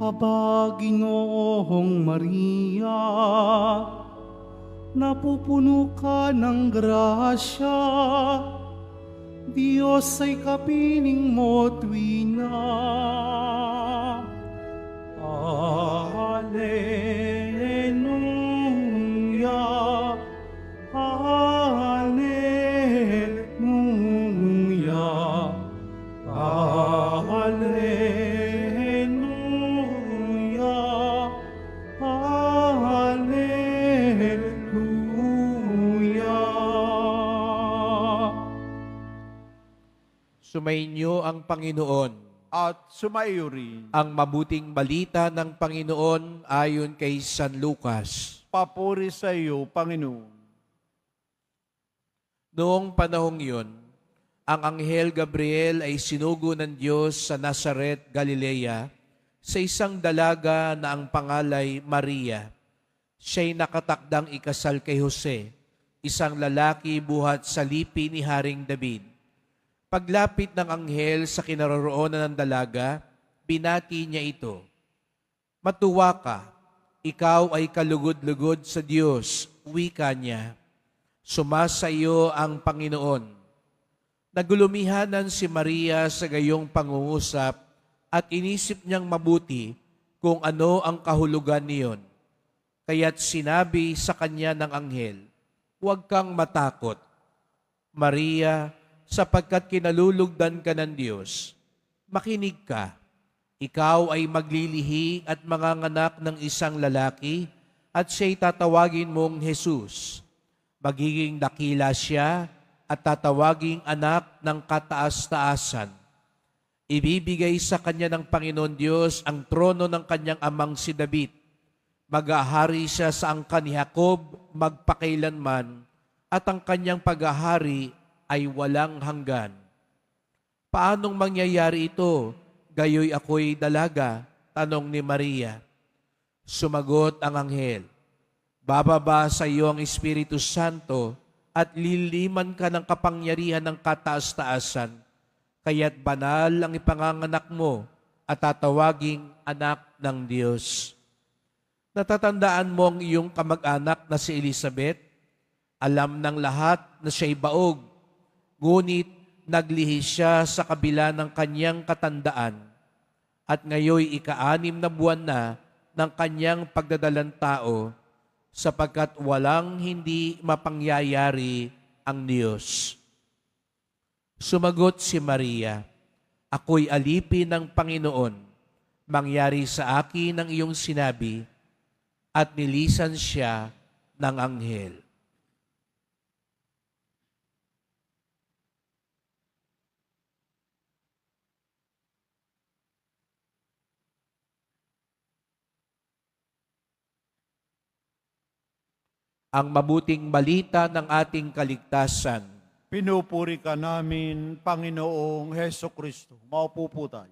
Aba, Ginoong Maria, napupuno ka ng grasya, Diyos ay kapiling mo tuwina. Alleluia, Alleluia, Alleluia, Alleluia. Sumainyo ang Panginoon. At sumaiyo rin. Ang mabuting balita ng Panginoon ayon kay San Lucas. Papuri sa iyo, Panginoon. Noong panahong iyon, ang Anghel Gabriel ay sinugo ng Diyos sa Nazaret, Galilea, sa isang dalaga na ang pangalay Maria. Siya'y nakatakdang ikasal kay Jose, isang lalaki buhat sa lipi ni Haring David. Paglapit ng anghel sa kinaroroonan ng dalaga, binati niya ito. Matuwa ka, ikaw ay kalugod-lugod sa Diyos, wika niya. Sumasayo ang Panginoon. Nagulumihanan si Maria sa gayong pangungusap at inisip niyang mabuti kung ano ang kahulugan niyon. Kaya't sinabi sa kanya ng anghel, huwag kang matakot, Maria, sapagkat kinalulugdan ka ng Diyos. Makinig ka, ikaw ay maglilihi at manganganak ng isang lalaki at siya'y tatawagin mong Jesus. Magiging dakila siya at tatawaging anak ng kataas-taasan. Ibibigay sa kanya ng Panginoon Diyos ang trono ng kanyang amang si David. Mag-ahari siya sa angkan ni Jacob magpakailanman at ang kanyang pag-ahari ay walang hanggan. Paanong mangyayari ito? Gayoy ako'y dalaga, tanong ni Maria. Sumagot ang anghel, bababa sa iyo ang Espiritu Santo at liliman ka ng kapangyarihan ng kataas-taasan, kaya't banal ang ipanganganak mo at tatawaging anak ng Diyos. Natatandaan mo ang iyong kamag-anak na si Elizabeth? Alam ng lahat na siya'y baog, ngunit naglihi siya sa kabila ng kanyang katandaan at ngayoy ika-6 na buwan na ng kanyang pagdadalang tao sapagkat walang hindi mapangyayari ang Diyos. Sumagot si Maria, ako'y alipin ng Panginoon, mangyari sa akin ang iyong sinabi, at nilisan siya ng anghel. Ang mabuting balita ng ating kaligtasan. Pinupuri ka namin, Panginoong Heso Kristo. Maupo po tayo.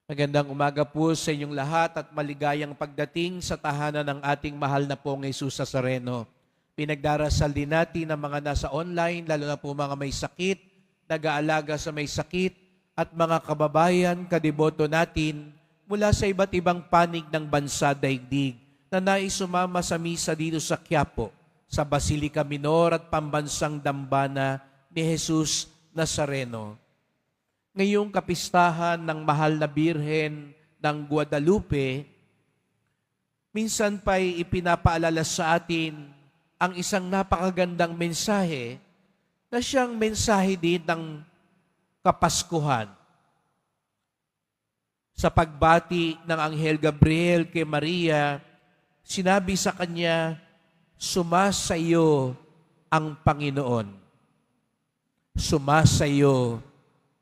Magandang umaga po sa inyong lahat at maligayang pagdating sa tahanan ng ating mahal na pong Jesus Nazareno. Pinagdarasal din natin ang mga nasa online, lalo na po mga may sakit, nag-aalaga sa may sakit, at mga kababayan, kadiboto natin mula sa iba't ibang panig ng bansa daigdig na nais sumama sa misa dito sa Quiapo, sa Basilica Minor at Pambansang Dambana ni Jesus Nazareno. Ngayong kapistahan ng mahal na Birhen ng Guadalupe, minsan pa'y ipinapaalala sa atin ang isang napakagandang mensahe na siyang mensahe din ng Kapaskuhan. Sa pagbati ng Anghel Gabriel kay Maria, sinabi sa kanya, sumasayo ang Panginoon. Sumasayo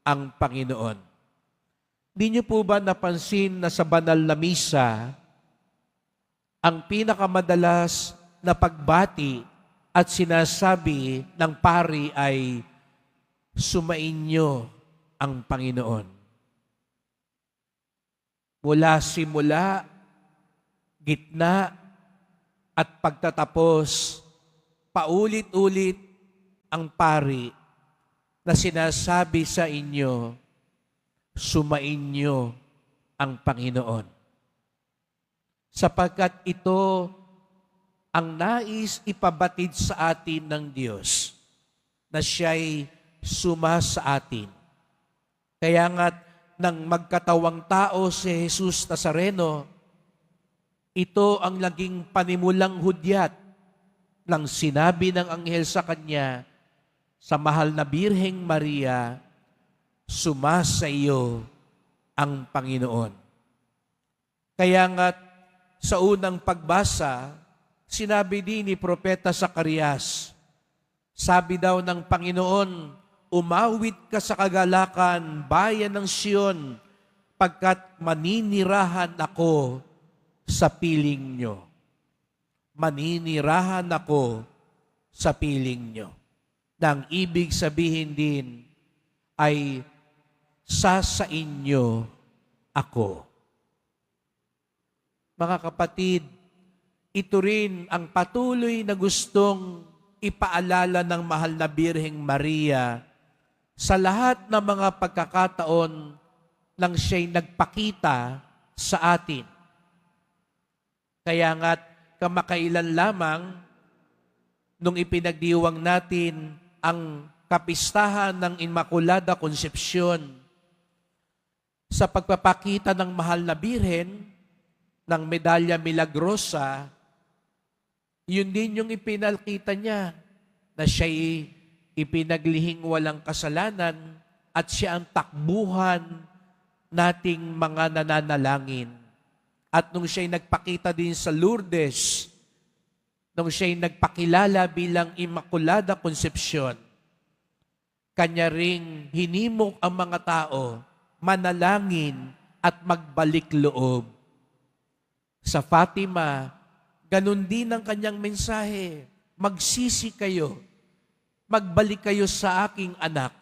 ang Panginoon. Di niyo po ba napansin na sa banal na misa, ang pinakamadalas na pagbati at sinasabi ng pari ay, sumainyo ang Panginoon. Mula simula, gitna, at pagtatapos, paulit-ulit ang pari na sinasabi sa inyo, sumainyo ang Panginoon. sapagkat ito ang nais ipabatid sa atin ng Diyos, na siya'y suma sa atin. Kaya nga't nang magkatawang tao si Jesus Nazareno, ito ang naging panimulang hudyat ng sinabi ng anghel sa kanya, sa mahal na Birheng Maria, suma sa iyo ang Panginoon. Kaya nga't sa unang pagbasa, sinabi din ni Propeta Zacarias, sabi daw ng Panginoon, umawit ka sa kagalakan, bayan ng Siyon, pagkat maninirahan ako sa piling nyo. Maninirahan ako sa piling nyo. Nang ibig sabihin din ay sasain nyo ako. Mga kapatid, ito rin ang patuloy na gustong ipaalala ng mahal na Birheng Maria sa lahat ng mga pagkakataon nang siya'y nagpakita sa atin. Kaya nga't kamakailan lamang nung ipinagdiwang natin ang kapistahan ng Immaculada Concepcion, sa pagpapakita ng mahal na Birhen ng Medalya Milagrosa, yun din yung ipinakita niya na siya'y ipinaglihing walang kasalanan at siya ang takbuhan nating mga nananalangin. At nung siya'y nagpakita din sa Lourdes, nung siya'y nagpakilala bilang Immaculada Concepcion, kanya ring hinimok ang mga tao manalangin at magbalik loob. Sa Fatima, ganun din ang kanyang mensahe, magsisi kayo, magbalik kayo sa aking anak.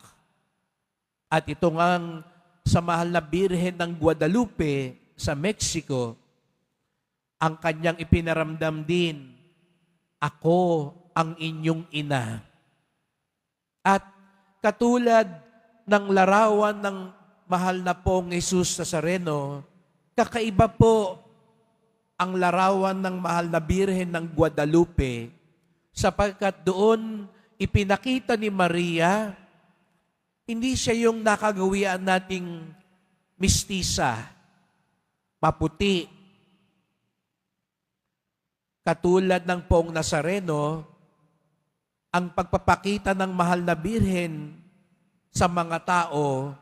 At ito ngang sa mahal na Birhen ng Guadalupe sa Mexico, ang kanyang ipinaramdam din, ako ang inyong ina. At katulad ng larawan ng mahal na pong Jesus Nazareno, kakaiba po ang larawan ng mahal na Birhen ng Guadalupe, sapagkat doon ipinakita ni Maria, hindi siya yung nakagawian nating mistisa, maputi. Katulad ng Poong Nazareno, ang pagpapakita ng mahal na Birhen sa mga tao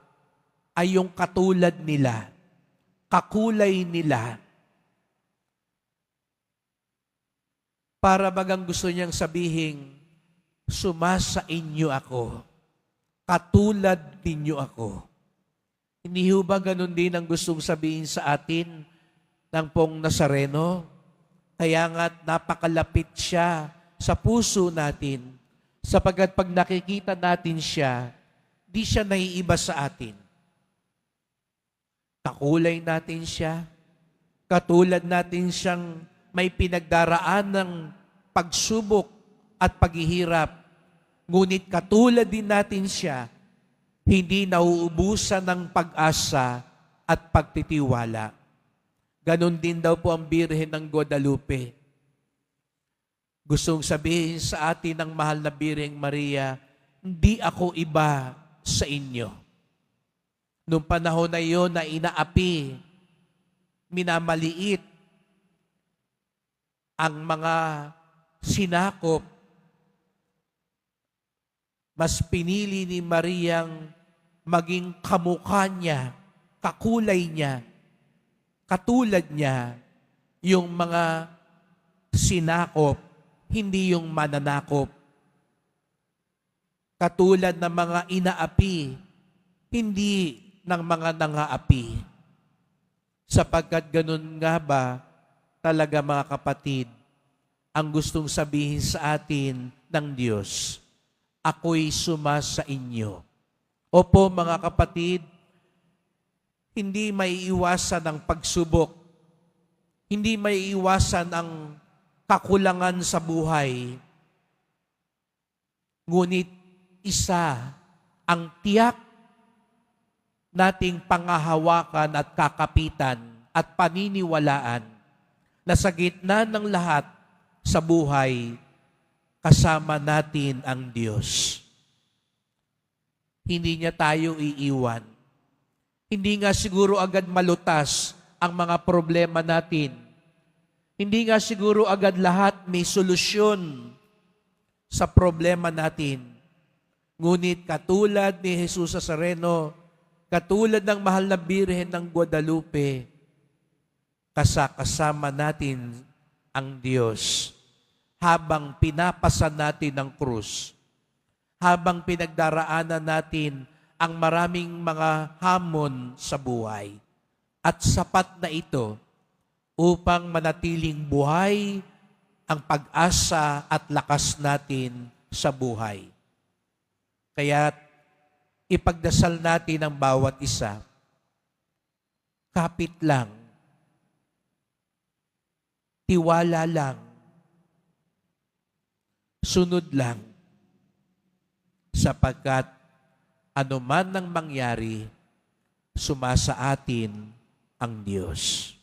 ay yung katulad nila, kakulay nila. Para bagang gusto niyang sabihin, sumasa inyo ako, katulad ninyo ako. Hindi ho ba ganun din ang gustong sabihin sa atin ng Poong Nazareno? Kaya nga't napakalapit siya sa puso natin, sapagkat pag nakikita natin siya, di siya naiiba sa atin. Kakulay natin siya, katulad natin siyang may pinagdaraan ng pagsubok at paghihirap. Ngunit katulad din natin siya, hindi nauubusan ng pag-asa at pagtitiwala. Ganon din daw po ang Birhen ng Guadalupe. Gustong sabihin sa atin ng mahal na Birheng Maria, hindi ako iba sa inyo. Noong panahon na iyon na inaapi, minamaliit ang mga sinakop, mas pinili ni Mariang maging kamukha niya, kakulay niya, katulad niya, yung mga sinakop, hindi yung mananakop. Katulad ng mga inaapi, hindi ng mga nangaapi. Sapagkat ganun nga ba, talaga mga kapatid, ang gustong sabihin sa atin ng Diyos, ako'y suma sa inyo. Opo mga kapatid, hindi maiiwasan ang pagsubok, hindi maiiwasan ang kakulangan sa buhay. Ngunit isa ang tiyak nating pangahawakan at kakapitan at paniniwalaan na sa gitna ng lahat sa buhay, kasama natin ang Diyos. Hindi niya tayo iiwan. Hindi nga siguro agad malutas ang mga problema natin. Hindi nga siguro agad lahat may solusyon sa problema natin. Ngunit katulad ni Jesus Nazareno, katulad ng mahal na Birhen ng Guadalupe, kasama natin ang Diyos habang pinapasan natin ang krus, habang pinagdaraanan natin ang maraming mga hamon sa buhay. At sapat na ito upang manatiling buhay ang pag-asa at lakas natin sa buhay. Kaya ipagdasal natin ang bawat isa. Kapit lang. Tiwala lang. Sunod lang. Sapagkat anuman ang mangyari, sumasa atin ang Diyos.